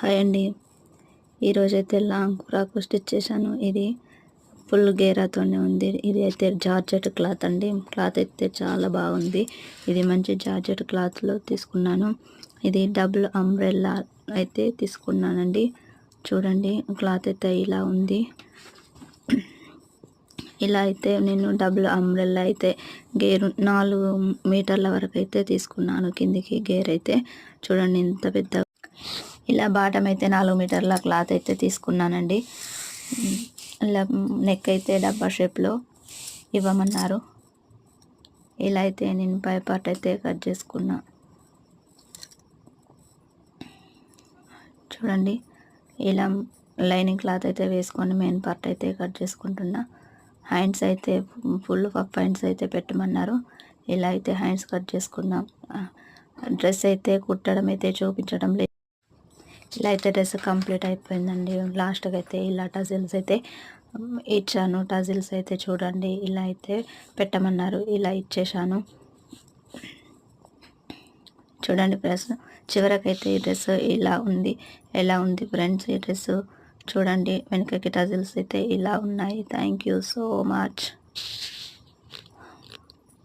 Hi అండి. ఈరోజైతే long frock stitch చేశాను. ఇది ఫుల్ గేరాతోనే ఉంది. ఇది అయితే జార్జెట్ క్లాత్ అండి. క్లాత్ అయితే చాలా బాగుంది. ఇది మంచి జార్జెట్ క్లాత్లో తీసుకున్నాను. ఇది డబుల్ అంబ్రెల్లా అయితే తీసుకున్నానండి. చూడండి క్లాత్ అయితే ఇలా ఉంది. ఇలా అయితే నేను డబుల్ అంబ్రెల్లా అయితే గేరు 4 మీటర్ల వరకు అయితే తీసుకున్నాను. కిందికి గేర్ అయితే చూడండి ఇంత పెద్ద. ఇలా బాటమ్ అయితే 4 మీటర్ల క్లాత్ అయితే తీసుకున్నానండి. ఇలా నెక్ అయితే డబ్బా షేప్లో ఇవ్వమన్నారు. ఇలా అయితే నేను పై పార్ట్ అయితే కట్ చేసుకున్నా. చూడండి ఇలా లైనింగ్ క్లాత్ అయితే వేసుకొని మెయిన్ పార్ట్ అయితే కట్ చేసుకుంటున్నా. హ్యాండ్స్ అయితే ఫుల్ పఫ్ హ్యాండ్స్ అయితే పెట్టమన్నారు. ఇలా అయితే హ్యాండ్స్ కట్ చేసుకున్నాం. డ్రెస్ అయితే కుట్టడం అయితే చూపించడం లేదు. ఇలా అయితే డ్రెస్ కంప్లీట్ అయిపోయిందండి. లాస్ట్కి అయితే ఇలా టజిల్స్ అయితే ఇచ్చాను. టజిల్స్ అయితే చూడండి ఇలా అయితే పెట్టమన్నారు. ఇలా ఇచ్చేసాను. చూడండి ఫ్రెండ్స్, చివరకైతే ఈ డ్రెస్ ఎలా ఉంది ఫ్రెండ్స్ ఈ డ్రెస్ చూడండి. వెనకకి టజిల్స్ అయితే ఇలా ఉన్నాయి. Thank you so much.